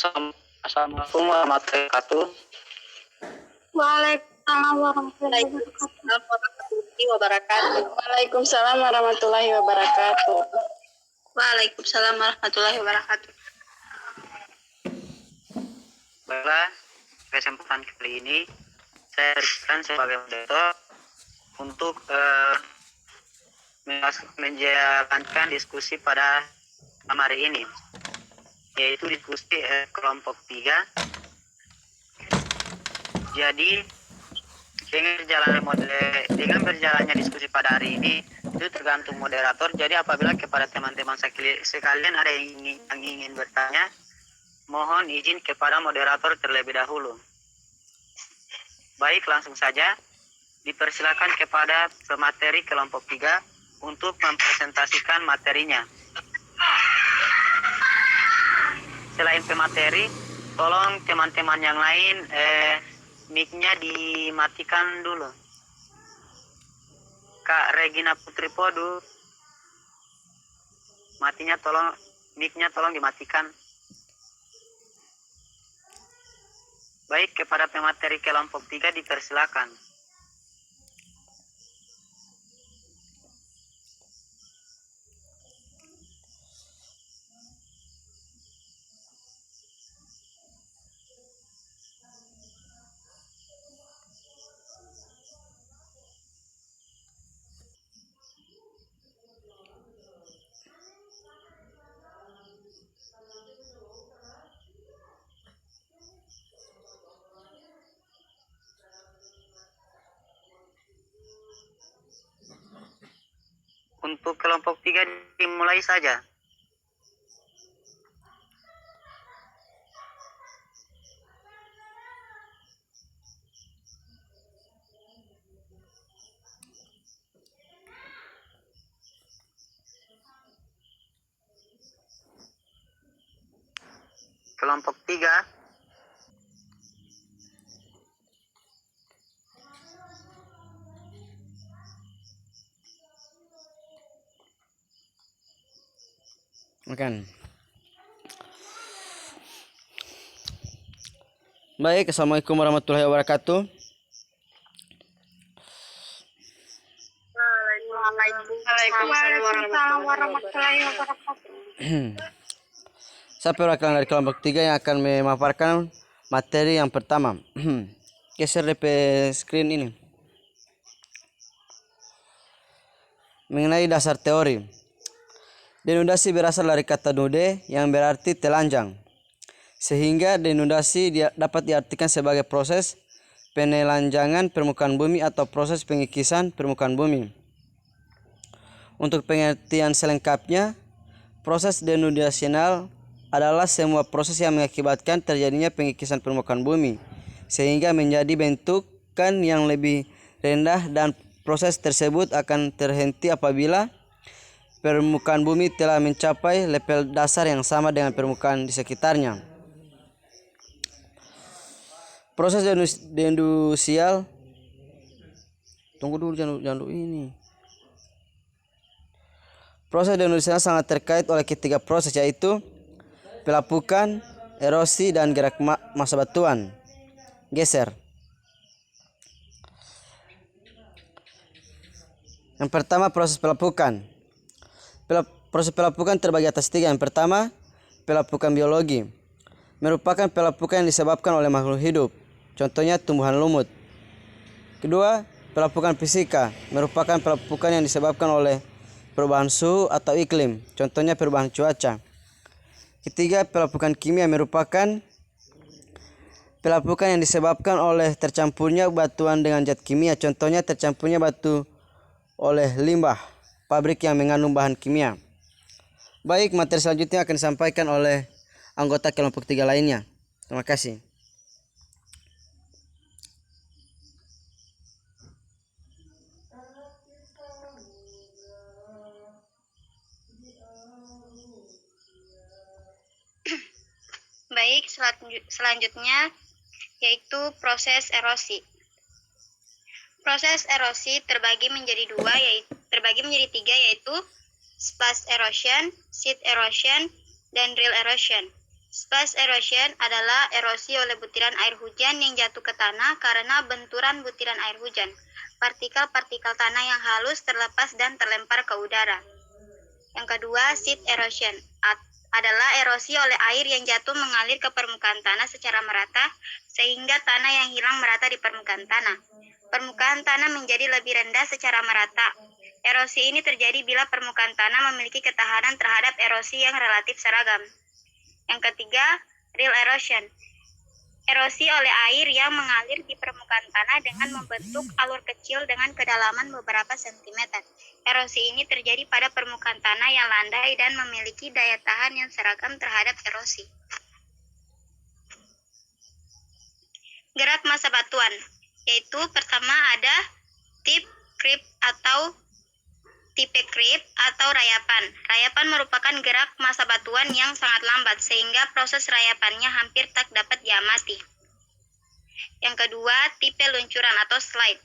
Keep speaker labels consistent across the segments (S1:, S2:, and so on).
S1: Assalamualaikum warahmatullahi wabarakatuh.
S2: Waalaikumsalam warahmatullahi wabarakatuh. Waalaikumsalam warahmatullahi wabarakatuh.
S3: Waalaikumsalam warahmatullahi wabarakatuh.
S1: Baiklah, kesempatan kali ini saya berikan sebagai moderator untuk menjalankan diskusi pada hari ini, yaitu diskusi kelompok 3. Jadi dengan berjalannya diskusi pada hari ini itu tergantung moderator. Jadi apabila kepada teman-teman sekalian ada yang ingin bertanya, mohon izin kepada moderator terlebih dahulu. Baik, langsung saja dipersilakan kepada pemateri kelompok 3 untuk mempresentasikan materinya. Selain pemateri, tolong teman-teman yang lain mic-nya dimatikan dulu. Kak Regina Putri Podu, mic-nya tolong dimatikan. Baik, kepada pemateri kelompok 3 dipersilakan. Untuk kelompok 3 dimulai saja. Kelompok 3.
S4: Makan. Baik, assalamualaikum warahmatullahi wabarakatuh.
S2: Waalaikumsalam warahmatullahi wabarakatuh.
S4: Saya perwakilan dari kelompok 3 yang akan memaparkan materi yang pertama. Geser DP screen ini. Mengenai dasar teori. Denudasi berasal dari kata nude yang berarti telanjang. Sehingga denudasi dapat diartikan sebagai proses penelanjangan permukaan bumi atau proses pengikisan permukaan bumi. Untuk pengertian selengkapnya, proses denudasional adalah semua proses yang mengakibatkan terjadinya pengikisan permukaan bumi sehingga menjadi bentukan yang lebih rendah, dan proses tersebut akan terhenti apabila permukaan bumi telah mencapai level dasar yang sama dengan permukaan di sekitarnya. Proses denusial, tunggu dulu, jangan dulu ini. Proses denusial sangat terkait oleh ketiga proses, yaitu pelapukan, erosi, dan gerak massa batuan. Geser. Yang pertama, proses pelapukan. Proses pelapukan terbagi atas 3. Yang pertama, pelapukan biologi. Merupakan pelapukan yang disebabkan oleh makhluk hidup. Contohnya tumbuhan lumut. Kedua, pelapukan fisika. Merupakan pelapukan yang disebabkan oleh perubahan suhu atau iklim. Contohnya perubahan cuaca. Ketiga, pelapukan kimia. Merupakan pelapukan yang disebabkan oleh tercampurnya batuan dengan zat kimia. Contohnya tercampurnya batu oleh limbah pabrik yang mengandung bahan kimia. Baik, materi selanjutnya akan disampaikan oleh anggota kelompok 3 lainnya. Terima kasih.
S3: Baik, selanjutnya yaitu proses erosi. Proses erosi terbagi menjadi 3, yaitu splash erosion, sheet erosion, dan rill erosion. Splash erosion adalah erosi oleh butiran air hujan yang jatuh ke tanah karena benturan butiran air hujan. Partikel-partikel tanah yang halus terlepas dan terlempar ke udara. Yang kedua, sheet erosion adalah erosi oleh air yang jatuh mengalir ke permukaan tanah secara merata sehingga tanah yang hilang merata di permukaan tanah. Permukaan tanah menjadi lebih rendah secara merata. Erosi ini terjadi bila permukaan tanah memiliki ketahanan terhadap erosi yang relatif seragam. Yang ketiga, rill erosion. Erosi oleh air yang mengalir di permukaan tanah dengan membentuk alur kecil dengan kedalaman beberapa sentimeter. Erosi ini terjadi pada permukaan tanah yang landai dan memiliki daya tahan yang seragam terhadap erosi. Gerak massa batuan, yaitu pertama ada tip creep atau tipe creep atau rayapan. Rayapan merupakan gerak massa batuan yang sangat lambat sehingga proses rayapannya hampir tak dapat diamati. Yang kedua, tipe luncuran atau slide.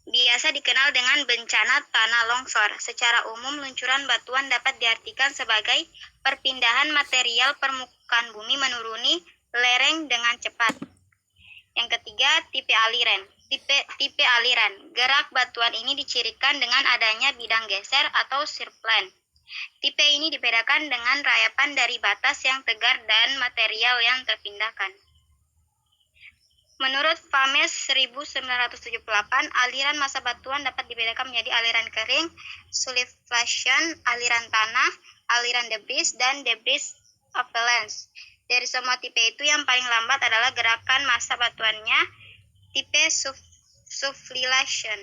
S3: Biasa dikenal dengan bencana tanah longsor. Secara umum, luncuran batuan dapat diartikan sebagai perpindahan material permukaan bumi menuruni lereng dengan cepat. Yang ketiga, tipe aliran. Tipe aliran. Gerak batuan ini dicirikan dengan adanya bidang geser atau surplant. Tipe ini dibedakan dengan rayapan dari batas yang tegar dan material yang terpindahkan. Menurut Fames 1978, aliran massa batuan dapat dibedakan menjadi aliran kering, sublimation, aliran tanah, aliran debris, dan debris avalanche. Dari semua tipe itu yang paling lambat adalah gerakan massa batuannya tipe sublimation.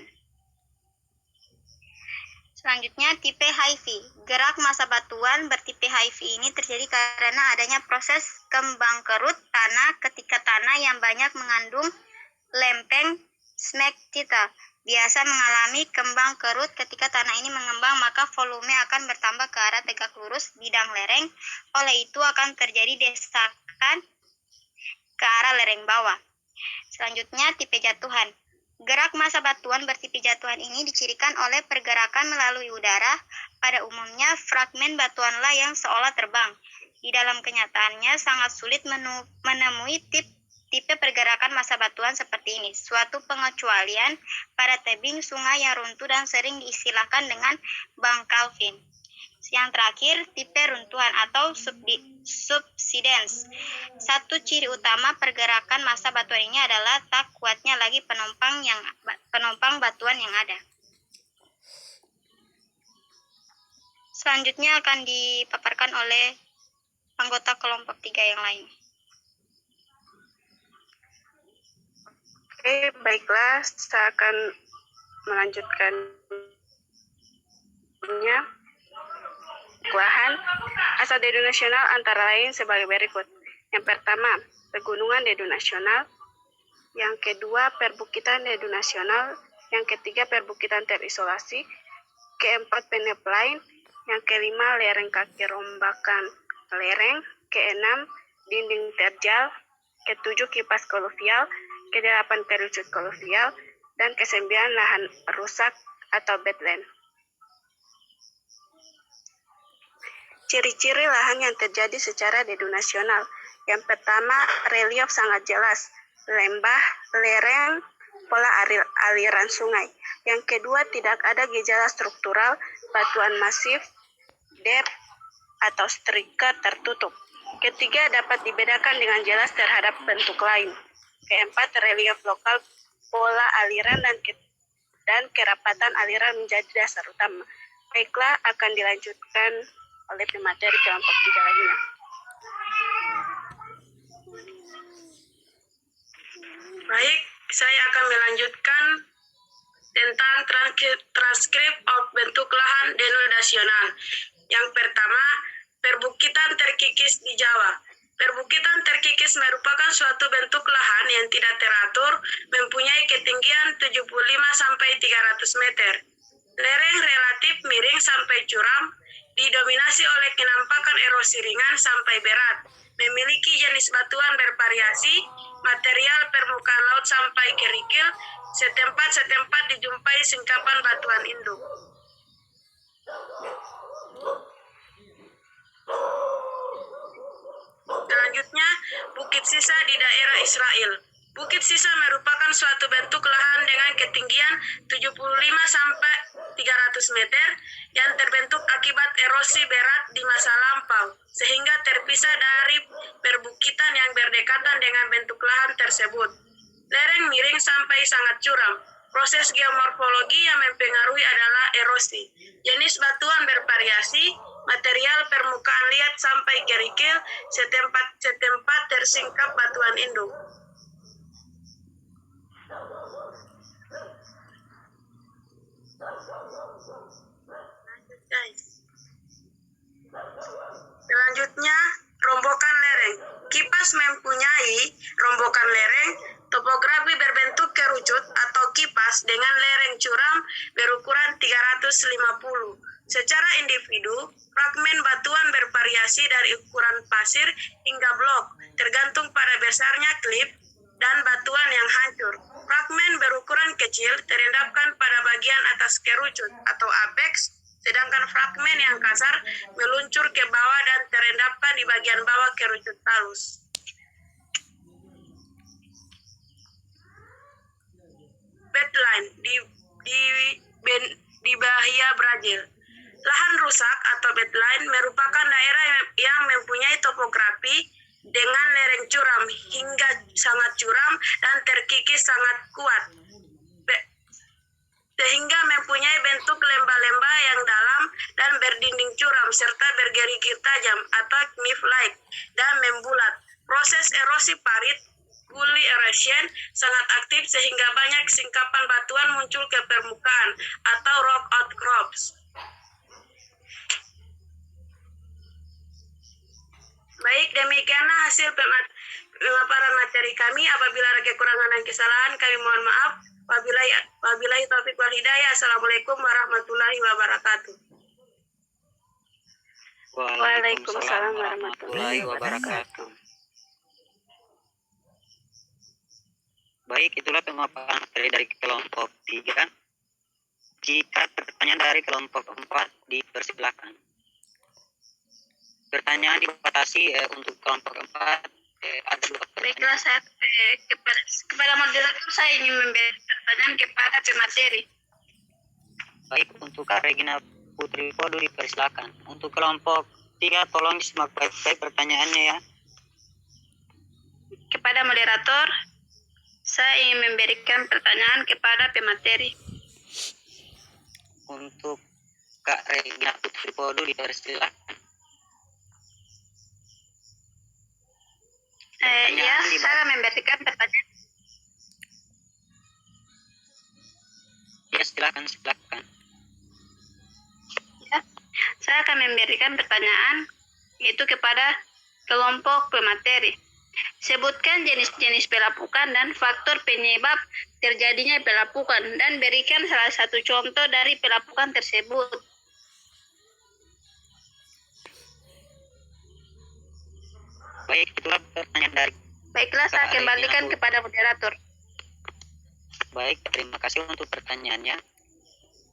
S3: Selanjutnya, tipe HIV. Gerak massa batuan bertipe HIV ini terjadi karena adanya proses kembang kerut tanah ketika tanah yang banyak mengandung lempeng smectita. Biasa mengalami kembang kerut ketika tanah ini mengembang, maka volume akan bertambah ke arah tegak lurus bidang lereng. Oleh itu akan terjadi desakan ke arah lereng bawah. Selanjutnya, tipe jatuhan. Gerak massa batuan bertipe jatuhan ini dicirikan oleh pergerakan melalui udara. Pada umumnya, fragmen batuanlah yang seolah terbang. Di dalam kenyataannya, sangat sulit menemui tipe pergerakan massa batuan seperti ini. Suatu pengecualian pada tebing sungai yang runtuh dan sering diistilahkan dengan Bangkalvin. Yang terakhir, tipe runtuhan atau subsidence. Satu ciri utama pergerakan massa batuan ini adalah tak kuatnya lagi penopang batuan yang ada. Selanjutnya akan dipaparkan oleh anggota kelompok 3 yang lain.
S2: Oke, baiklah, saya akan melanjutkannya. Lahan asal dedu nasional antara lain sebagai berikut. Yang pertama, pegunungan dedu nasional. Yang kedua, perbukitan dedu nasional. Yang ketiga, perbukitan terisolasi. Keempat, peneplain. Yang kelima, lereng kaki rombakan lereng. Keenam, dinding terjal. Ketujuh, kipas koluvial. Kedelapan, perucut koluvial. Dan kesembilan, lahan rusak atau bedland. Ciri-ciri lahan yang terjadi secara dedu nasional. Yang pertama, relief sangat jelas, lembah, lereng, pola aliran sungai. Yang kedua, tidak ada gejala struktural, batuan masif, depth, atau striker tertutup. Ketiga, dapat dibedakan dengan jelas terhadap bentuk lain. Keempat, relief lokal, pola aliran, dan kerapatan aliran menjadi dasar utama. Baiklah, akan dilanjutkan oleh pemateri kelompok 3 lainnya.
S5: Baik, saya akan melanjutkan tentang transkrip bentuk lahan dedu nasional. Yang pertama, perbukitan terkikis di Jawa. Perbukitan terkikis merupakan suatu bentuk lahan yang tidak teratur, mempunyai ketinggian 75-300 meter. Lereng relatif miring sampai curam, didominasi oleh kenampakan erosi ringan sampai berat, memiliki jenis batuan bervariasi, material permukaan laut sampai kerikil, setempat-setempat dijumpai singkapan batuan induk. Selanjutnya, Bukit Sisa di daerah Israel. Bukit Sisa merupakan suatu bentuk lahan dengan ketinggian 75 sampai 300 meter yang terbentuk akibat erosi berat di masa lampau, sehingga terpisah dari perbukitan yang berdekatan dengan bentuk lahan tersebut. Lereng miring sampai sangat curam. Proses geomorfologi yang mempengaruhi adalah erosi. Jenis batuan bervariasi, material permukaan liat sampai kerikil, setempat tersingkap batuan induk. Selanjutnya, rombokan lereng. Kipas mempunyai rombokan lereng, topografi berbentuk kerucut atau kipas dengan lereng curam berukuran 350. Secara individu, fragmen batuan bervariasi dari ukuran pasir hingga blok, tergantung pada besarnya klip dan batuan yang hancur. Fragmen berukuran kecil terendapkan pada bagian atas kerucut atau apex, sedangkan fragmen yang kasar meluncur ke bawah dan terendapkan di bagian bawah kerucut talus. Bedline di Bahia Brazil. Lahan rusak atau bedline merupakan daerah yang mempunyai topografi dengan lereng curam hingga sangat curam dan terkikis sangat kuat, sehingga mempunyai bentuk lembah-lembah yang dalam dan berdinding curam serta bergerigir tajam atau knife-like dan membulat. Proses erosi parit, gully erosion, sangat aktif sehingga banyak singkapan batuan muncul ke permukaan atau rock outcrops. Baik, demikianlah hasil pemaparan materi kami. Apabila ada kekurangan dan kesalahan, kami mohon maaf. Wabillahi taufiq wal hidayah. Assalamualaikum warahmatullahi wabarakatuh.
S2: Waalaikumsalam warahmatullahi
S1: wabarakatuh. Baik, itulah pemaparan materi dari kelompok 3. Jika pertanyaan dari kelompok 4 dipersilakan. Pertanyaan dibatasi untuk kelompok 4 ada 2 pertanyaan.
S3: Baiklah, saya kepada moderator saya ingin memberi pertanyaan kepada pemateri.
S1: Baik, untuk Kak Regina Putri Podo dipersilakan. Untuk kelompok 3 tolong disimak baik-baik pertanyaannya ya.
S3: Kepada moderator, saya ingin memberikan pertanyaan kepada pemateri.
S1: Untuk Kak Regina Putri Podo dipersilakan.
S3: Ya, saya memberikan pertanyaan.
S1: Ya, silakan.
S3: Ya, saya akan memberikan pertanyaan yaitu kepada kelompok pemateri. Sebutkan jenis-jenis pelapukan dan faktor penyebab terjadinya pelapukan dan berikan salah satu contoh dari pelapukan tersebut.
S1: Baik, itulah pertanyaan dari.
S3: Baiklah, saya kembalikan kepada moderator.
S1: Baik, terima kasih untuk pertanyaannya.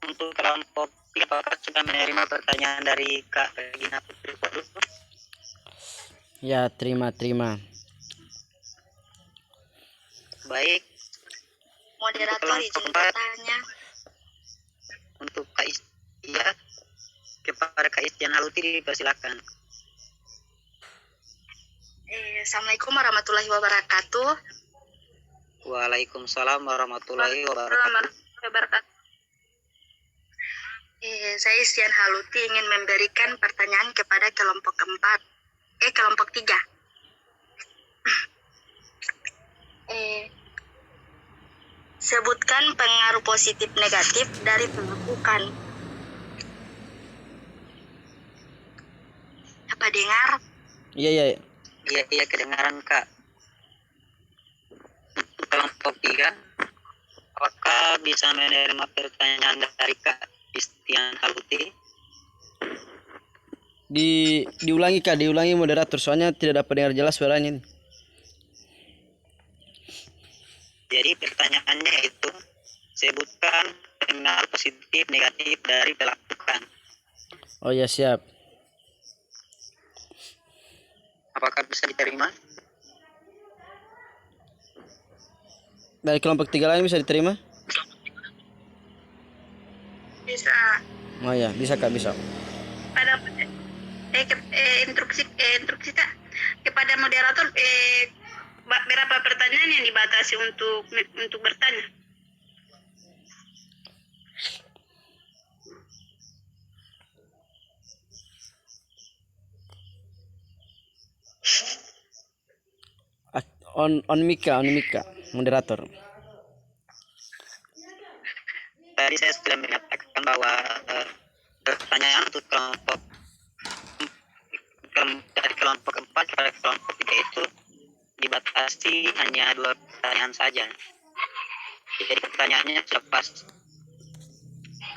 S1: Untuk kelompok 3, apakah sudah menerima pertanyaan dari Kak Regina Putri Podo?
S4: Ya, terima.
S1: Baik.
S3: Moderator izin bertanya.
S1: Untuk Kak Istia, kepada Kak Istian Haluti dipersilakan.
S3: Assalamualaikum warahmatullahi wabarakatuh.
S1: Waalaikumsalam warahmatullahi wabarakatuh.
S3: Saya Istian Haluti ingin memberikan pertanyaan kepada kelompok 3. Sebutkan pengaruh positif negatif dari pelapukan. Apa dengar?
S4: Iya.
S1: Iya, kedengaran Kak. Untuk kelompok 3, apakah bisa menerima pertanyaan dari Kak Istian Haluti?
S4: Diulangi Kak, moderator, soalnya tidak dapat dengar jelas suaranya.
S1: Jadi pertanyaannya itu, sebutkan pengaruh positif negatif dari pelapukan.
S4: Oh ya, siap.
S1: Apakah bisa diterima?
S4: Dari kelompok 3 lain bisa diterima?
S5: Bisa.
S4: Oh ya, bisa Kak, bisa.
S3: Pada instruksi tak kepada moderator berapa pertanyaan yang dibatasi untuk bertanya?
S4: On mic moderator.
S1: Tadi saya sudah menyatakan bahwa pertanyaan untuk dari kelompok 4 kepada kelompok 3 itu dibatasi hanya 2 pertanyaan saja. Jadi pertanyaannya sudah pas.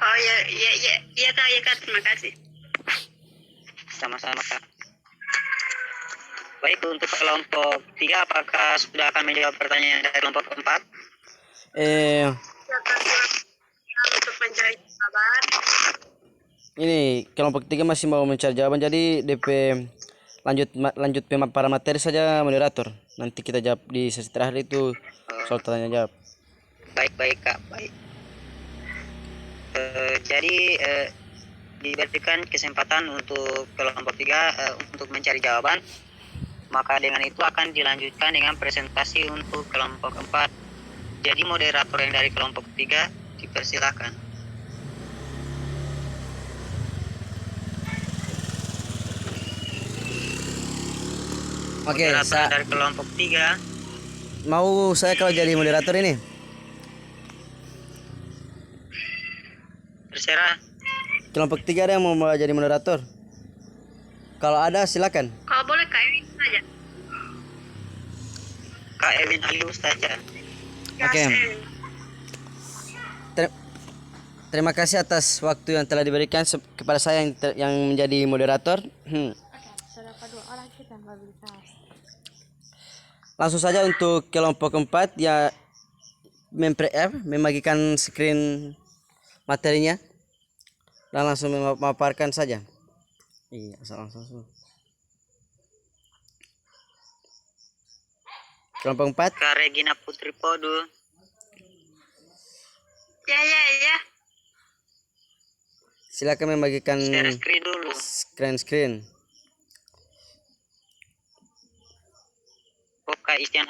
S3: Oh ya Kak, terima kasih.
S1: Sama-sama Kak. Baik, untuk kelompok 3 apakah sudah akan menjawab pertanyaan dari kelompok 4?
S5: Untuk mencari jawaban.
S4: Ini kelompok 3 masih mau mencari jawaban, jadi DP lanjut para materi saja moderator. Nanti kita jawab di sesi terakhir itu soal tanya jawab.
S1: Baik Kak, baik. Jadi diberikan kesempatan untuk kelompok 3 untuk mencari jawaban. Maka dengan itu akan dilanjutkan dengan presentasi untuk kelompok 4. Jadi moderator yang dari kelompok 3 dipersilakan.
S4: Oke,
S1: Moderator dari kelompok 3.
S4: mau saya kalau jadi moderator ini?
S1: Terserah.
S4: Kelompok 3 ada yang mau jadi moderator? Kalau ada silakan.
S3: Kalau boleh Kak Ewin saja.
S1: Kak Ewin Alius saja.
S4: Oke. Terima kasih atas waktu yang telah diberikan kepada saya yang menjadi moderator. Langsung saja untuk kelompok 4 ya, membagikan screen materinya dan langsung memaparkan saja. Iya, langsung. Kelompok 4.
S1: Kak Regina Putri Podu.
S3: Ya.
S4: Silakan membagikan
S1: Share screen dulu.
S4: screen.
S1: Oh, Kak Istian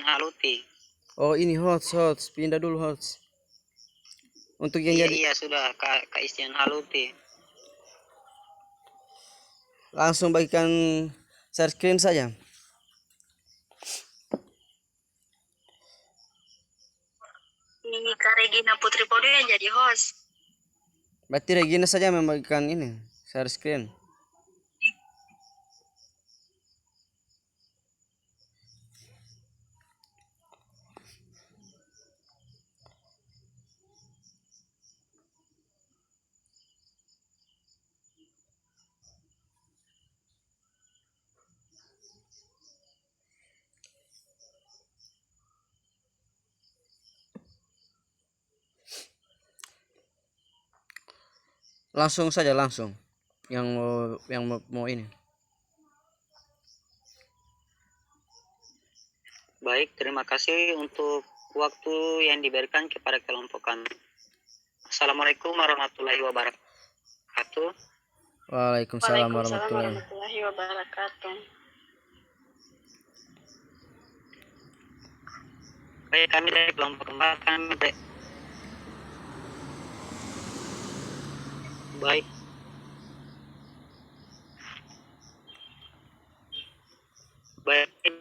S1: Haluti.
S4: Oh, ini host. Pindah dulu host. Untuk yang jadi
S1: Iya sudah Kak Istian Haluti.
S4: langsung bagikan share screen saja.
S3: Ini Kak Regina Putri Podo yang jadi host.
S4: Berarti Regina saja membagikan ini share screen. Langsung yang mau ini.
S1: Baik, terima kasih untuk waktu yang diberikan kepada kelompok kami. Assalamualaikum warahmatullahi wabarakatuh.
S4: Waalaikumsalam warahmatullahi.
S2: warahmatullahi wabarakatuh.
S1: Baik, kami dari kelompok 4 Baik.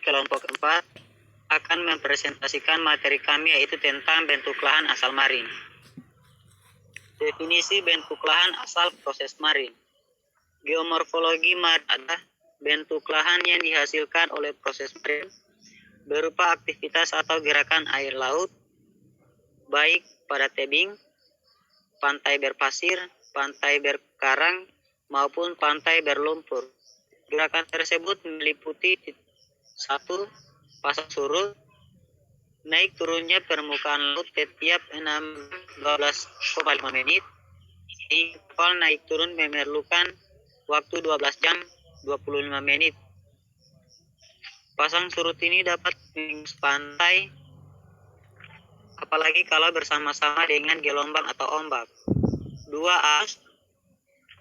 S1: Kelompok 4 akan mempresentasikan materi kami, yaitu tentang bentuk lahan asal marin. Definisi bentuk lahan asal proses marin. Geomorfologi marin adalah bentuk lahan yang dihasilkan oleh proses marin berupa aktivitas atau gerakan air laut, baik pada tebing, pantai berpasir, pantai berkarang, maupun pantai berlumpur. Gerakan tersebut meliputi 1. Pasang surut, naik turunnya permukaan laut setiap 12,5 menit. Kapal naik turun memerlukan waktu 12 jam 25 menit. Pasang surut ini dapat mengingus pantai apalagi kalau bersama-sama dengan gelombang atau ombak. 2. Arus,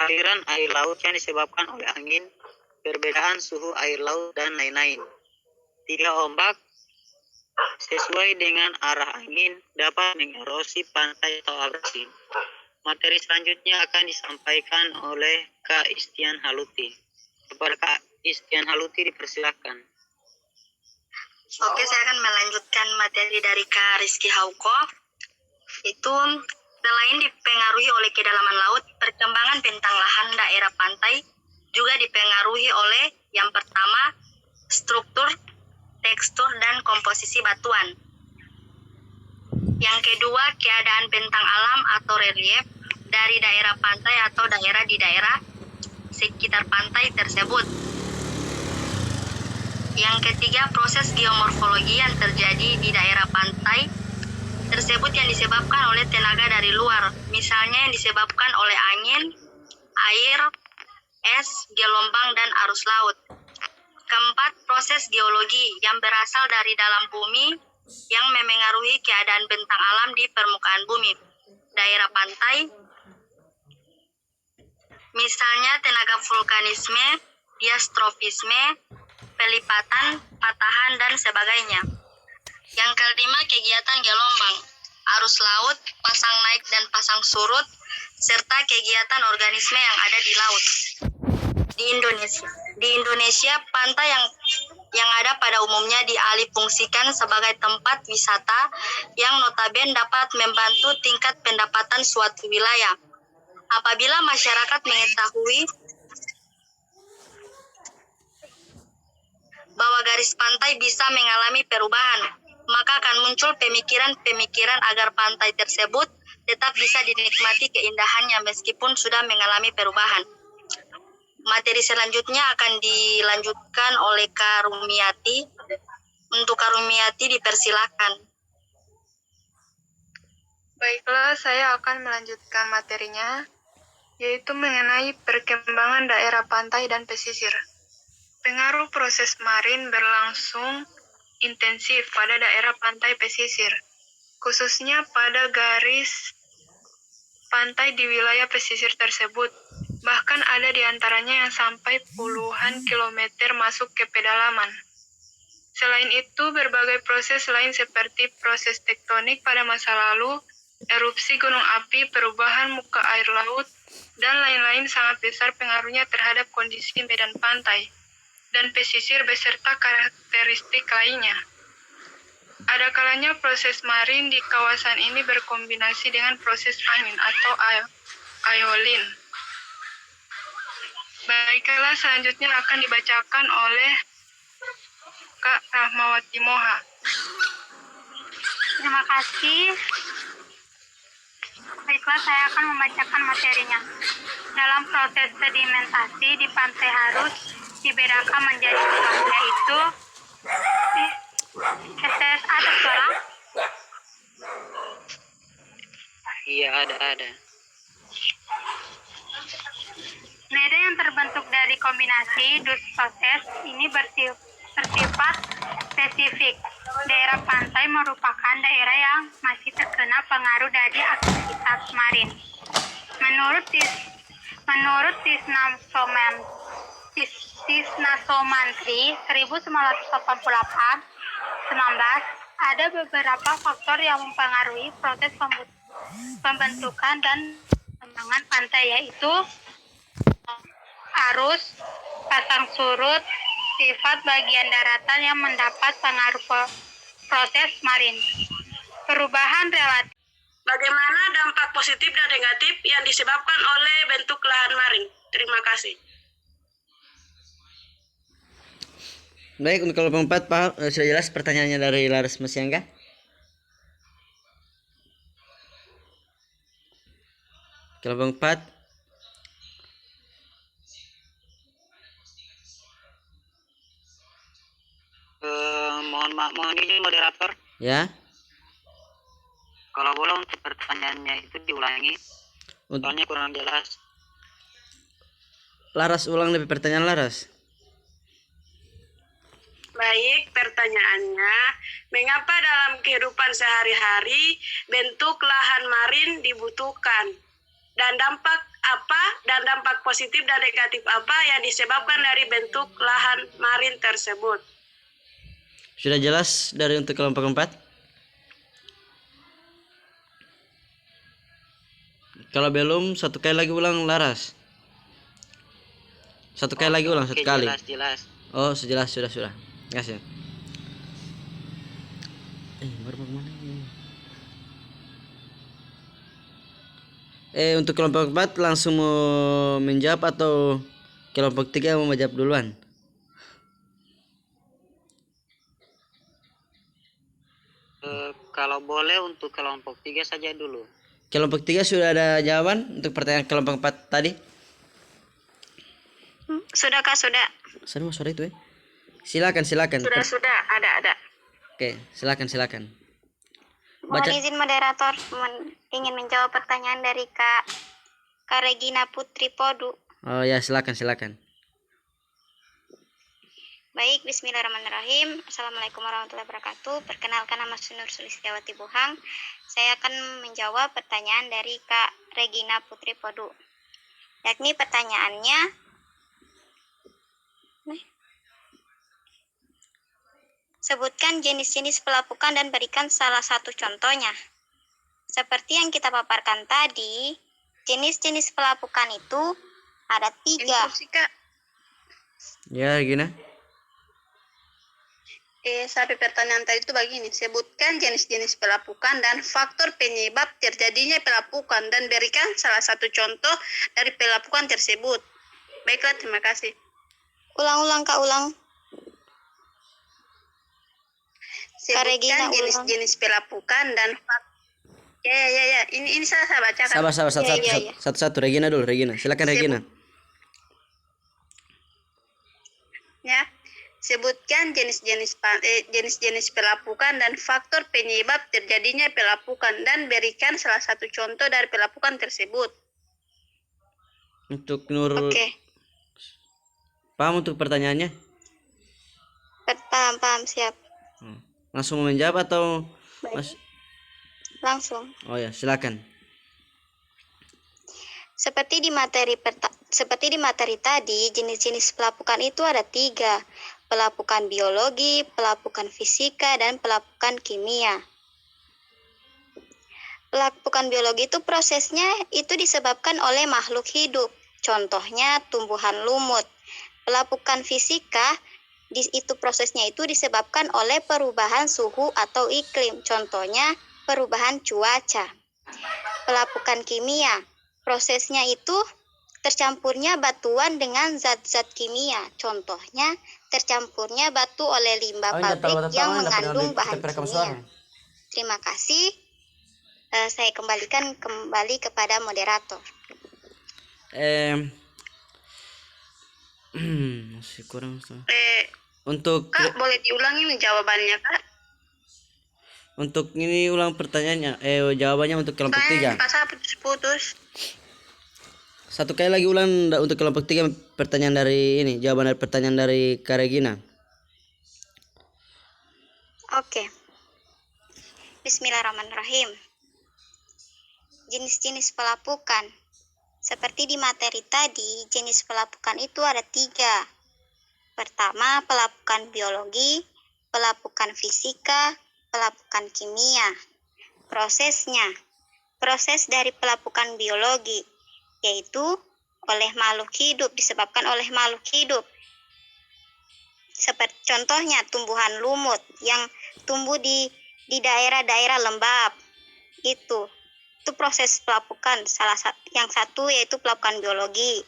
S1: aliran air laut yang disebabkan oleh angin, perbedaan suhu air laut, dan lain-lain. 3. Ombak, sesuai dengan arah angin, dapat mengerosi pantai atau abrasi. Materi selanjutnya akan disampaikan oleh Kak Istian Haluti. Kepada Kak Istian Haluti dipersilakan.
S3: Oke, saya akan melanjutkan materi dari Kak Rizky Hauko. Itu selain dipengaruhi oleh kedalaman laut, perkembangan bentang lahan daerah pantai juga dipengaruhi oleh yang pertama, struktur, tekstur, dan komposisi batuan. Yang kedua, keadaan bentang alam atau relief dari daerah pantai atau daerah di daerah sekitar pantai tersebut. Yang ketiga, proses geomorfologi yang terjadi di daerah pantai tersebut yang disebabkan oleh tenaga dari luar, misalnya yang disebabkan oleh angin, air, es, gelombang, dan arus laut. Keempat, proses geologi yang berasal dari dalam bumi yang memengaruhi keadaan bentang alam di permukaan bumi. Daerah pantai, misalnya tenaga vulkanisme, diastrofisme, pelipatan, patahan, dan sebagainya. Yang kelima, kegiatan gelombang, arus laut, pasang naik dan pasang surut, serta kegiatan organisme yang ada di laut. Di Indonesia, pantai yang ada pada umumnya dialihfungsikan sebagai tempat wisata yang notabene dapat membantu tingkat pendapatan suatu wilayah. Apabila masyarakat mengetahui bahwa garis pantai bisa mengalami perubahan, maka akan muncul pemikiran-pemikiran agar pantai tersebut tetap bisa dinikmati keindahannya meskipun sudah mengalami perubahan. Materi selanjutnya akan dilanjutkan oleh Kak Rumiati. Untuk Kak Rumiati dipersilakan.
S6: Baiklah, saya akan melanjutkan materinya, yaitu mengenai perkembangan daerah pantai dan pesisir. Pengaruh proses marin berlangsung intensif pada daerah pantai pesisir, khususnya pada garis pantai di wilayah pesisir tersebut. Bahkan ada di antaranya yang sampai puluhan kilometer masuk ke pedalaman. Selain itu, berbagai proses lain seperti proses tektonik pada masa lalu, erupsi gunung api, perubahan muka air laut, dan lain-lain sangat besar pengaruhnya terhadap kondisi medan pantai dan pesisir beserta karakteristik lainnya. Ada kalanya proses marin di kawasan ini berkombinasi dengan proses angin atau aeolin. Baiklah, selanjutnya akan dibacakan oleh Kak Rahmawati Moha.
S3: Terima kasih. Baiklah, saya akan membacakan materinya. Dalam proses sedimentasi di pantai harus dibedakan menjadi dua, yaitu SS ada suara?
S1: Iya, ada.
S3: Medan yang terbentuk dari kombinasi dus proses ini bersifat spesifik. Daerah pantai merupakan daerah yang masih terkena pengaruh dari aktivitas marin. Menurut Tisnasomantri 1988-19, ada beberapa faktor yang mempengaruhi proses pembentukan dan pengembangan pantai, yaitu arus, pasang surut, sifat bagian daratan yang mendapat pengaruh proses marin, perubahan relatif.
S5: Bagaimana dampak positif dan negatif yang disebabkan oleh bentuk lahan marin? Terima kasih.
S4: Baik, untuk kelompok 4 paham, sudah jelas pertanyaannya dari Laras Masyangga? Kelompok 4.
S1: Mohon izin moderator.
S4: Ya.
S1: Kalau boleh untuk pertanyaannya itu diulangi. Soalnya kurang jelas.
S4: Laras, ulang lebih pertanyaan Laras.
S5: Baik, pertanyaannya, mengapa dalam kehidupan sehari-hari bentuk lahan marin dibutuhkan? Dan dampak apa dan dampak positif dan negatif apa yang disebabkan dari bentuk lahan marin tersebut?
S4: Sudah jelas dari untuk kelompok 4? Kalau belum, satu kali lagi ulang Laras. Satu kali lagi ulang, satu
S1: Oke,
S4: kali.
S1: jelas.
S4: Oh, sejelas sudah. Kasih. Baru mau kemana ini? Untuk kelompok 4 langsung mau menjawab atau kelompok 3 mau menjawab duluan?
S1: Kalau boleh untuk kelompok 3 saja dulu.
S4: Kelompok 3 sudah ada jawaban untuk pertanyaan kelompok 4 tadi?
S2: Sudah Kak, sudah.
S4: Sudah itu ya. Silakan.
S2: Sudah, ada.
S4: Oke, silakan.
S3: Mohon
S4: Baca.
S3: izin moderator ingin menjawab pertanyaan dari Kak Regina Putri Podu.
S4: Oh ya, silakan.
S3: Baik, bismillahirrahmanirrahim. Assalamualaikum warahmatullahi wabarakatuh. Perkenalkan, nama Sunur Sulistiawati Bohang. Saya akan menjawab pertanyaan dari Kak Regina Putri Podu. Yakni pertanyaannya, sebutkan jenis-jenis pelapukan dan berikan salah satu contohnya. Seperti yang kita paparkan tadi, jenis-jenis pelapukan itu ada 3.
S2: Instruksi Kak.
S4: Ya, Gina.
S2: Sampai pertanyaan tadi itu begini, sebutkan jenis-jenis pelapukan dan faktor penyebab terjadinya pelapukan dan berikan salah satu contoh dari pelapukan tersebut. Baiklah, terima kasih.
S3: Ulang, Kak, ulang.
S2: Sebutkan jenis-jenis pelapukan dan ya. Ini saya bacakan.
S4: Sabar,
S3: Ya.
S4: satu-satu. Regina dulu, Silakan Regina.
S2: Ya. Sebutkan jenis-jenis pelapukan dan faktor penyebab terjadinya pelapukan dan berikan salah satu contoh dari pelapukan tersebut.
S4: Untuk Nur.
S2: Oke.
S4: Paham untuk pertanyaannya?
S3: Paham, siap.
S4: Langsung mau menjawab atau
S3: Langsung.
S4: Oh ya, silakan.
S3: Seperti di materi tadi, jenis-jenis pelapukan itu ada 3. Pelapukan biologi, pelapukan fisika, dan pelapukan kimia. Pelapukan biologi itu prosesnya itu disebabkan oleh makhluk hidup. Contohnya tumbuhan lumut. Pelapukan fisika itu prosesnya itu disebabkan oleh perubahan suhu atau iklim. Contohnya perubahan cuaca. Pelapukan kimia, prosesnya itu tercampurnya batuan dengan zat-zat kimia. Contohnya tercampurnya batu oleh limbah pabrik yang mengandung bahan kimia. Terima kasih. Saya kembalikan kepada moderator.
S4: Masih kurang.
S2: Untuk Kak, boleh diulangi jawabannya Kak?
S4: Untuk ini ulang pertanyaannya. Jawabannya untuk kelompok 3.
S2: Pas putus.
S4: Satu kali lagi ulang untuk kelompok 3 pertanyaan dari ini. Jawaban dari pertanyaan dari Kak Regina.
S3: Oke. Bismillahirrahmanirrahim. Jenis-jenis pelapukan. Seperti di materi tadi, jenis pelapukan itu ada 3. Pertama, pelapukan biologi, pelapukan fisika, pelapukan kimia. Prosesnya, proses dari pelapukan biologi, yaitu oleh makhluk hidup, disebabkan oleh makhluk hidup. Seperti contohnya tumbuhan lumut yang tumbuh di daerah-daerah lembab. Itu proses pelapukan. Yang satu yaitu pelapukan biologi.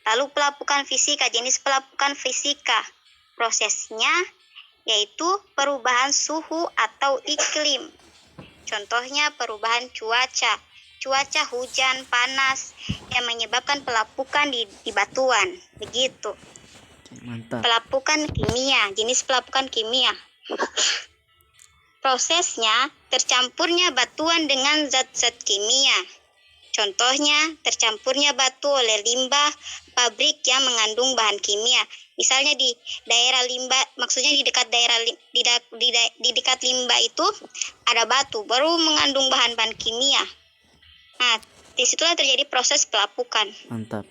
S3: Lalu pelapukan fisika, jenis pelapukan fisika. Prosesnya yaitu perubahan suhu atau iklim. Contohnya perubahan cuaca hujan, panas yang menyebabkan pelapukan di batuan. Begitu.
S4: Mantap.
S3: Pelapukan kimia, jenis pelapukan kimia. Prosesnya tercampurnya batuan dengan zat-zat kimia. Contohnya, tercampurnya batu oleh limbah pabrik yang mengandung bahan kimia. Misalnya di daerah limbah, maksudnya di dekat daerah di dekat limbah itu ada batu, baru mengandung bahan-bahan kimia. Nah, disitulah terjadi proses pelapukan.
S4: Mantap.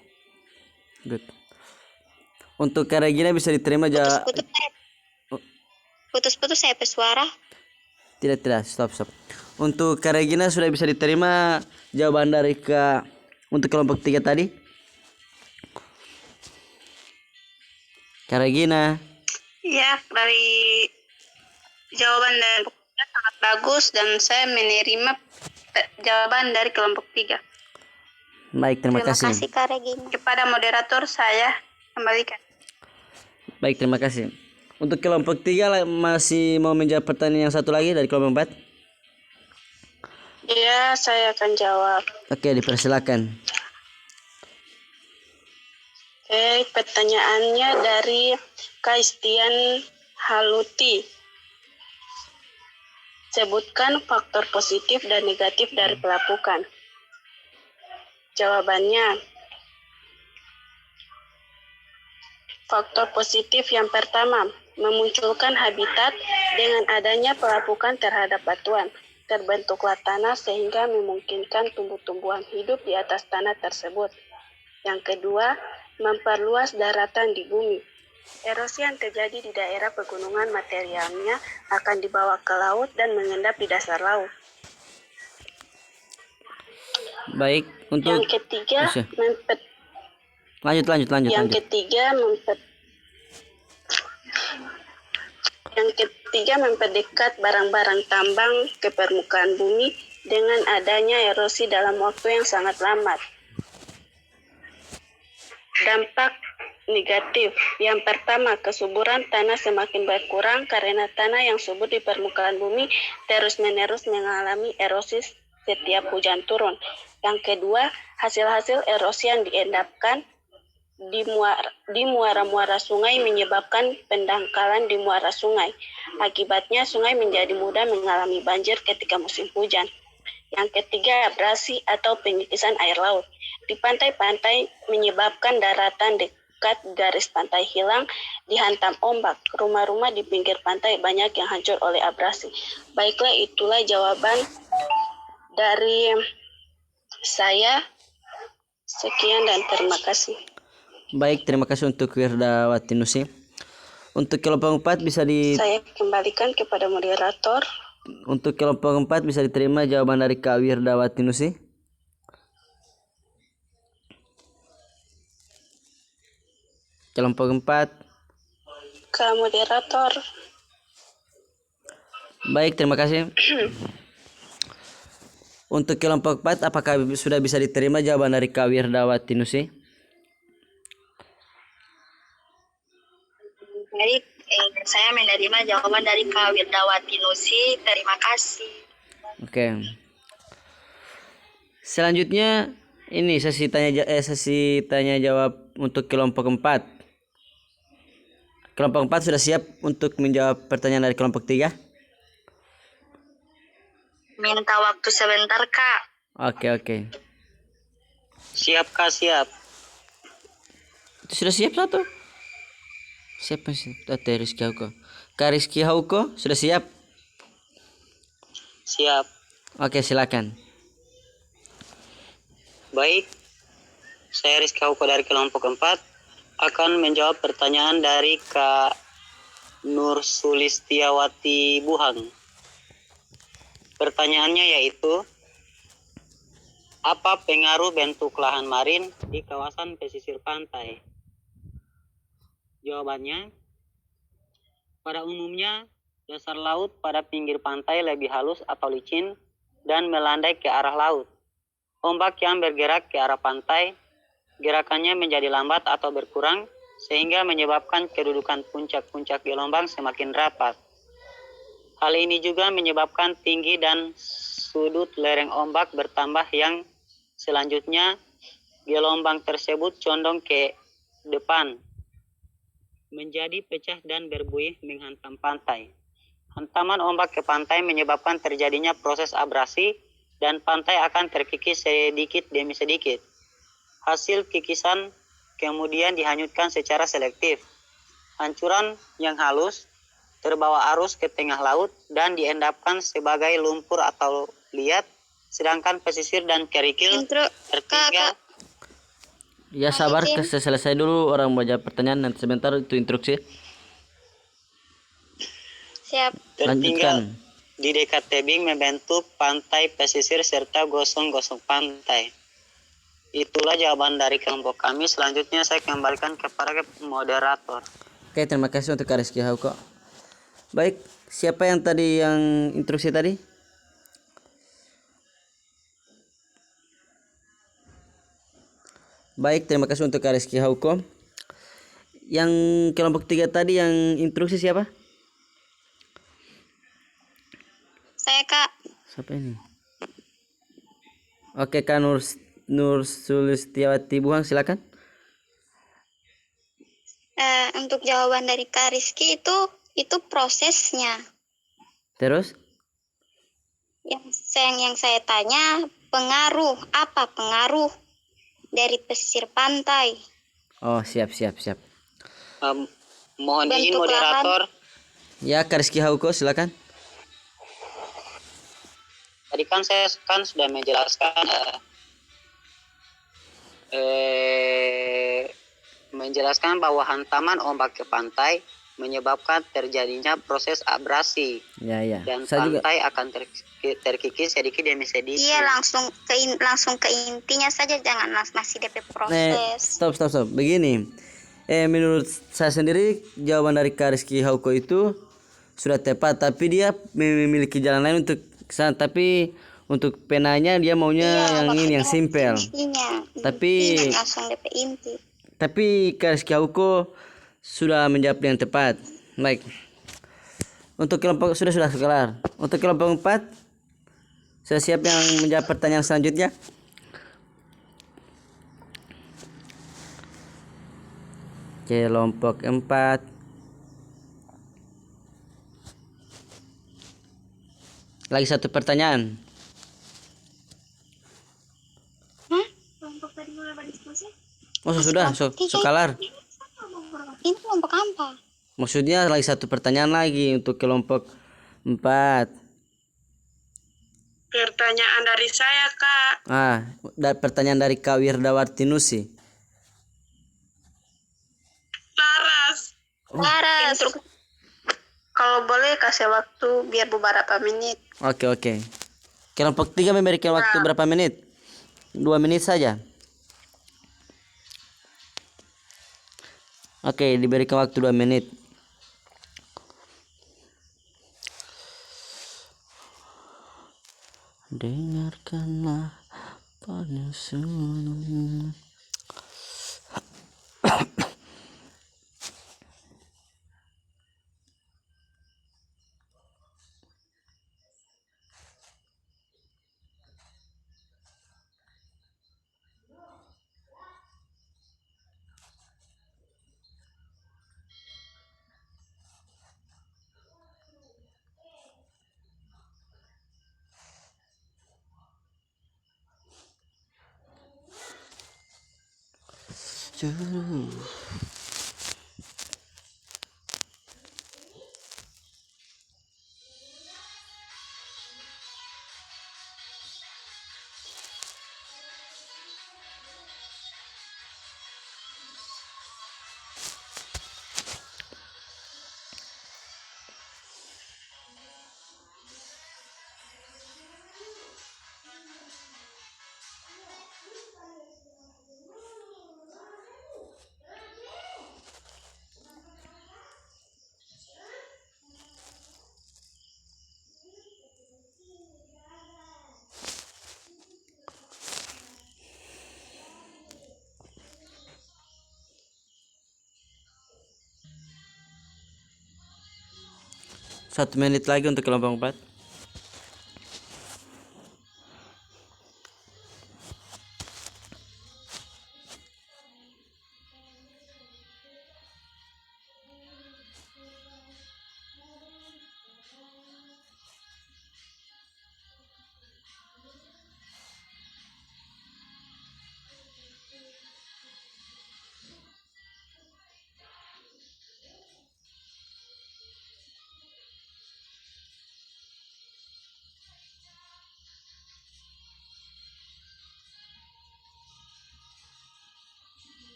S4: Good. Untuk Karagina bisa diterima
S3: Putus-putus saya pesuara.
S4: Tidak, stop. Untuk Karagina sudah bisa diterima jawaban dari untuk kelompok 3 tadi? Karagina.
S2: Ya, dari jawaban dari kelompok 3 sangat bagus dan saya menerima jawaban dari kelompok 3.
S4: Baik, terima kasih.
S3: Kak Regina.
S2: Kepada moderator saya kembalikan.
S4: Baik, terima kasih. Untuk kelompok 3 masih mau menjawab pertanyaan yang satu lagi dari kelompok 4?
S2: Ya, saya akan jawab.
S4: Oke, dipersilakan.
S2: Oke, pertanyaannya dari Kaistian Haluti. Sebutkan faktor positif dan negatif dari pelapukan. Jawabannya, faktor positif yang pertama, memunculkan habitat dengan adanya pelapukan terhadap batuan. Terbentuklah tanah sehingga memungkinkan tumbuh-tumbuhan hidup di atas tanah tersebut. Yang kedua, memperluas daratan di bumi. Erosi yang terjadi di daerah pegunungan materialnya akan dibawa ke laut dan mengendap di dasar laut.
S4: Baik, untuk
S2: Yang ketiga,
S4: lanjut.
S2: Yang ketiga, memperdekat barang-barang tambang ke permukaan bumi dengan adanya erosi dalam waktu yang sangat lambat. Dampak negatif. Yang pertama, kesuburan tanah semakin berkurang karena tanah yang subur di permukaan bumi terus-menerus mengalami erosi setiap hujan turun. Yang kedua, hasil-hasil erosi yang diendapkan di muara-muara sungai menyebabkan pendangkalan di muara sungai. Akibatnya sungai menjadi mudah mengalami banjir ketika musim hujan. Yang ketiga, abrasi atau penyikisan air laut. Di pantai-pantai menyebabkan daratan dekat garis pantai hilang, dihantam ombak. Rumah-rumah di pinggir pantai banyak yang hancur oleh abrasi. Baiklah, itulah jawaban dari saya. Sekian dan terima kasih.
S4: Baik, terima kasih untuk Wirdawati Nusi. Untuk kelompok 4
S2: Saya kembalikan kepada moderator.
S4: Untuk kelompok 4 bisa diterima jawaban dari Kak Wirdawati Nusi. Kelompok 4.
S2: Kak moderator.
S4: Baik, terima kasih. Untuk kelompok 4, apakah sudah bisa diterima jawaban dari Kak Wirdawati Nusi?
S3: Baik, saya menerima jawaban dari Kak Wirdawati Nusi. Terima kasih.
S4: Oke. Selanjutnya ini sesi tanya jawab untuk kelompok 4. Kelompok 4 sudah siap untuk menjawab pertanyaan dari kelompok 3?
S3: Minta waktu sebentar, Kak.
S4: Oke.
S1: Siap Kak, siap.
S4: Sudah siap satu? Siapa sih? Rizky Hauko. Kak Rizky Hauko sudah siap?
S1: Siap.
S4: Oke, silakan.
S1: Baik, saya Rizky Hauko dari kelompok 4 akan menjawab pertanyaan dari Kak Nur Sulistiawati Buhang. Pertanyaannya yaitu, apa pengaruh bentuk lahan marin di kawasan pesisir pantai? Jawabannya, pada umumnya dasar laut pada pinggir pantai lebih halus atau licin dan melandai ke arah laut. Ombak yang bergerak ke arah pantai, gerakannya menjadi lambat atau berkurang sehingga menyebabkan kedudukan puncak-puncak gelombang semakin rapat. Hal ini juga menyebabkan tinggi dan sudut lereng ombak bertambah yang selanjutnya gelombang tersebut condong ke depan, menjadi pecah dan berbuih menghantam pantai. Hantaman ombak ke pantai menyebabkan terjadinya proses abrasi dan pantai akan terkikis sedikit demi sedikit. Hasil kikisan kemudian dihanyutkan secara selektif. Hancuran yang halus terbawa arus ke tengah laut dan diendapkan sebagai lumpur atau liat, sedangkan pesisir dan kerikil tertinggal.
S4: Ya sabar, selesai dulu orang mau jawab pertanyaan, nanti sebentar itu instruksi.
S3: Siap.
S1: Tertinggal
S4: Lanjutkan.
S1: di dekat tebing membentuk pantai pesisir serta gosong-gosong pantai. Itulah jawaban dari kelompok kami. Selanjutnya saya kembalikan kepada moderator.
S4: Oke, terima kasih untuk Kak Rizky Hauko. Baik, siapa yang tadi yang instruksi tadi? Baik, terima kasih untuk Kak Rizky Hauko. Yang kelompok 3 tadi yang instruksi siapa?
S3: Saya, Kak.
S4: Siapa ini? Oke, Kak Nur Sulistiawati Buang, silakan.
S3: Untuk jawaban dari Kak Rizky itu prosesnya.
S4: Terus?
S3: Yang saya tanya apa pengaruh dari pesisir pantai?
S4: Oh, siap.
S1: Mohon izin
S3: Bentuk
S1: moderator.
S4: Ya, Kak Rizky Hauko, silakan.
S1: Tadi kan saya sudah menjelaskan bahwa hantaman ombak ke pantai menyebabkan terjadinya proses abrasi
S4: Ya.
S1: dan
S4: Saya juga.
S1: pantai akan terkikis sedikit demi sedikit.
S3: Iya, langsung ke intinya saja, jangan masih DP proses.
S4: Stop. Begini. Menurut saya sendiri jawaban dari Kak Rizky Hauko itu sudah tepat, tapi dia memiliki jalan lain untuk kesana. Tapi untuk penanya dia maunya yang ini, yang simpel. Tapi
S3: langsung DP inti.
S4: Tapi Kak Rizky Hauko sudah menjawab yang tepat. Baik. Untuk kelompok sudah kelar. Untuk kelompok 4, saya siap yang menjawab pertanyaan selanjutnya. Kelompok 4. Lagi satu pertanyaan.
S3: Kelompok tadi mulai berdiskusi?
S4: Oh, sudah, kelar.
S3: Ini kelompok apa?
S4: Maksudnya lagi satu pertanyaan lagi untuk kelompok 4.
S5: Pertanyaan dari saya, Kak.
S4: Pertanyaan dari Kak Wirdawarti Nusi.
S5: Laras.
S2: Kalau boleh kasih waktu biar beberapa menit.
S4: Oke. Kelompok 3 memberikan waktu berapa menit? 2 menit saja. Oke, diberikan waktu 2 menit. Dengarkanlah penyusun. Satu menit lagi untuk kelompok 4.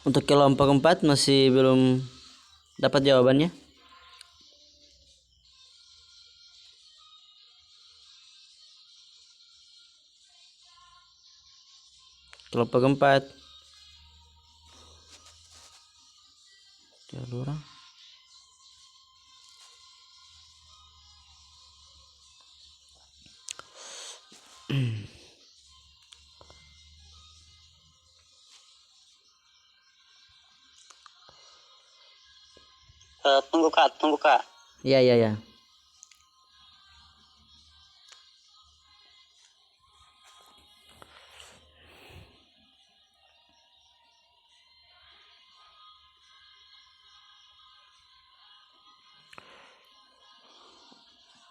S4: Untuk kelompok 4 masih belum dapat jawabannya. Kelompok 4. Ada orang.
S1: Tunggu kak.
S4: Iya, iya, ya.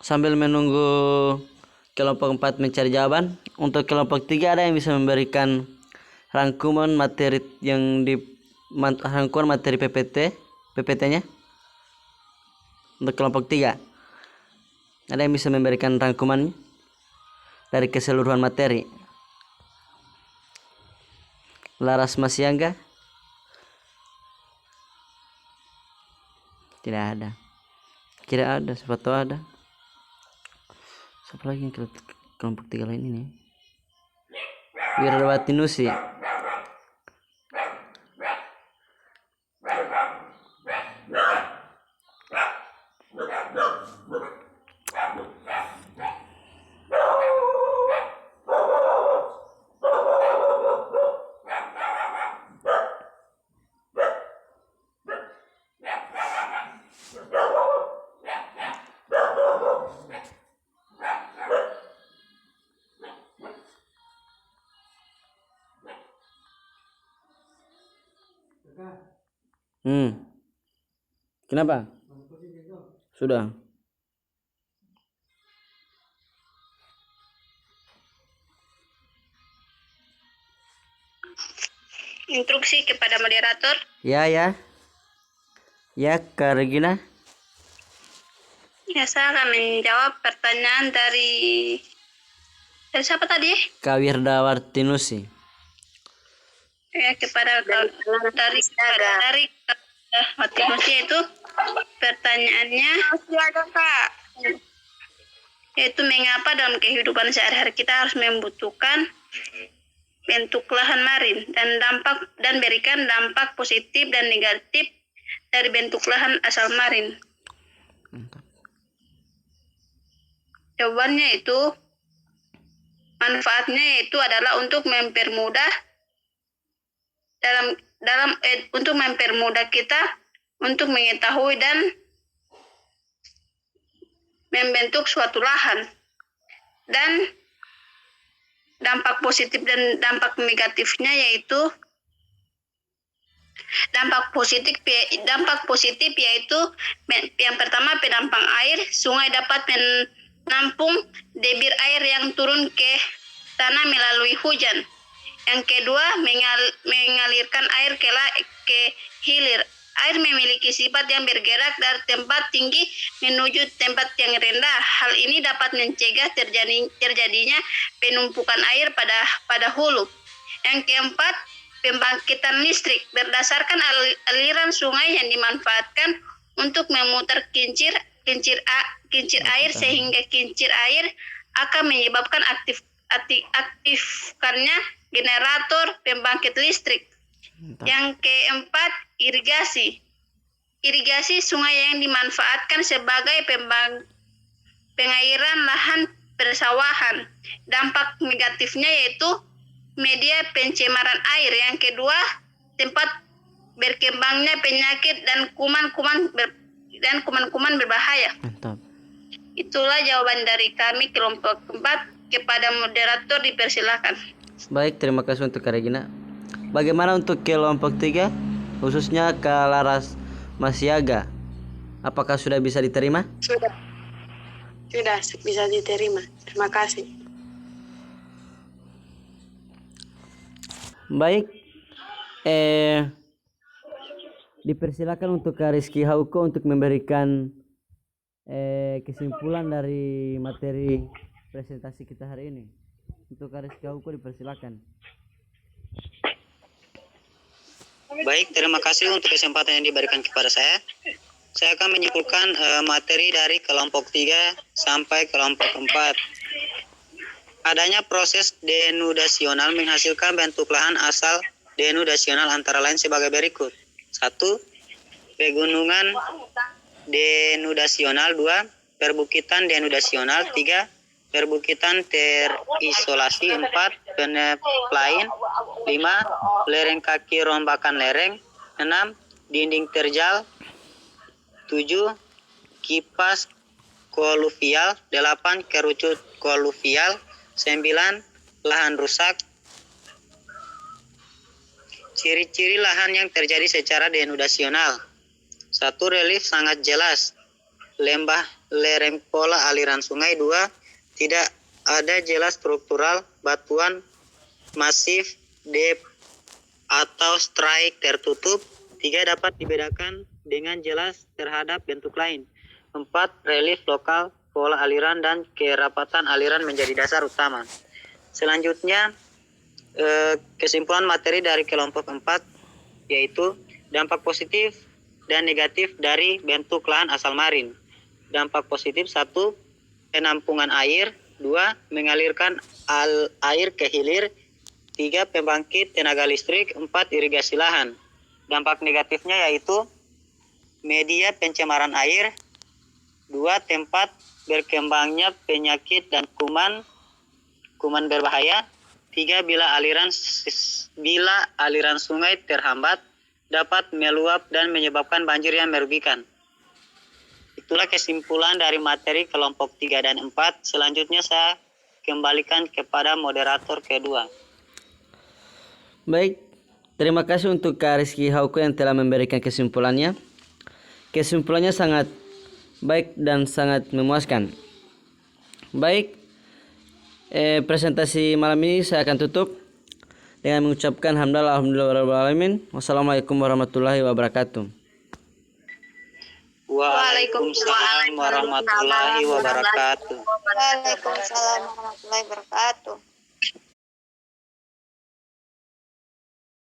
S4: Sambil menunggu kelompok 4 mencari jawaban, untuk kelompok 3 ada yang bisa memberikan rangkuman materi rangkuman materi PPT-nya? Untuk kelompok 3 ada yang bisa memberikan rangkuman dari keseluruhan materi? Laras masih enggak? Tidak ada. Kira ada, siapa tahu ada. Siapa lagi yang kelompok 3 lain ini? Wiradawati Nusi. Kenapa? Sudah.
S2: Instruksi kepada moderator.
S4: Ya. Ya, Kak Regina.
S2: Ya, saya akan menjawab pertanyaan dari siapa tadi?
S4: Kak Wiradawati Nusi.
S2: Ya, kepada dari Matinusi itu pertanyaannya yaitu mengapa dalam kehidupan sehari-hari kita harus membutuhkan bentuk lahan marin dan berikan dampak positif dan negatif dari bentuk lahan asal marin. Jawabannya itu manfaatnya itu adalah untuk mempermudah untuk mempermudah kita untuk mengetahui dan membentuk suatu lahan, dan dampak positif dan dampak negatifnya yaitu dampak positif yaitu yang pertama penampang air. Sungai dapat menampung debit air yang turun ke tanah melalui hujan. Yang kedua, mengalirkan air ke hilir. Air memiliki sifat yang bergerak dari tempat tinggi menuju tempat yang rendah. Hal ini dapat mencegah terjadinya penumpukan air pada hulu. Yang keempat, pembangkitan listrik berdasarkan aliran sungai yang dimanfaatkan untuk memutar kincir air, sehingga kincir air akan menyebabkan aktifkannya generator pembangkit listrik. Yang keempat, irigasi sungai yang dimanfaatkan sebagai pengairan lahan persawahan. Dampak negatifnya yaitu media pencemaran air. Yang kedua, tempat berkembangnya penyakit dan kuman-kuman berbahaya.
S4: Mantap.
S2: Itulah jawaban dari kami kelompok 4. Kepada moderator dipersilakan.
S4: Baik, terima kasih untuk Kak Regina. Bagaimana untuk kelompok 3, khususnya Kak Laras Masiaga? Apakah sudah bisa diterima?
S5: Sudah bisa diterima. Terima kasih.
S4: Baik, dipersilakan untuk Kak Rizky Hauko untuk memberikan kesimpulan dari materi presentasi kita hari ini. Untuk Kak Rizky Hauko dipersilakan.
S1: Baik, terima kasih untuk kesempatan yang diberikan kepada saya. Saya akan menyimpulkan materi dari kelompok 3 sampai kelompok 4. Adanya proses denudasional menghasilkan bentuk lahan asal denudasional antara lain sebagai berikut. 1. Pegunungan denudasional. 2. Perbukitan denudasional. 3. Perbukitan terisolasi. 4. Peneplain. 5. Lereng kaki rombakan lereng. 6. Dinding terjal. 7. Kipas koluvial. 8. Kerucut koluvial. 9. Lahan rusak. Ciri-ciri lahan yang terjadi secara denudasional. 1. Relief sangat jelas. Lembah lereng pola aliran sungai. 2. Tidak ada jelas struktural batuan masif dep atau strike tertutup. 3. Dapat dibedakan dengan jelas terhadap bentuk lain. 4. Relief lokal, pola aliran dan kerapatan aliran menjadi dasar utama. Selanjutnya kesimpulan materi dari kelompok 4 yaitu dampak positif dan negatif dari bentuk lahan asal marin. Dampak positif 1. Penampungan air. 2. Mengalirkan air ke hilir. 3. Pembangkit tenaga listrik. 4. Irigasi lahan. Dampak negatifnya yaitu media pencemaran air. 2. Tempat berkembangnya penyakit dan kuman berbahaya. 3. Bila aliran sungai terhambat dapat meluap dan menyebabkan banjir yang merugikan. Itulah kesimpulan dari materi kelompok 3 dan 4. Selanjutnya saya kembalikan kepada moderator kedua.
S4: Baik, terima kasih untuk Kak Rizky Hauko yang telah memberikan kesimpulannya. Kesimpulannya sangat baik dan sangat memuaskan. Baik, presentasi malam ini saya akan tutup dengan mengucapkan alhamdulillah. Wassalamualaikum warahmatullahi wabarakatuh.
S1: Waalaikumsalam warahmatullahi wabarakatuh.
S3: Waalaikumsalam warahmatullahi wabarakatuh.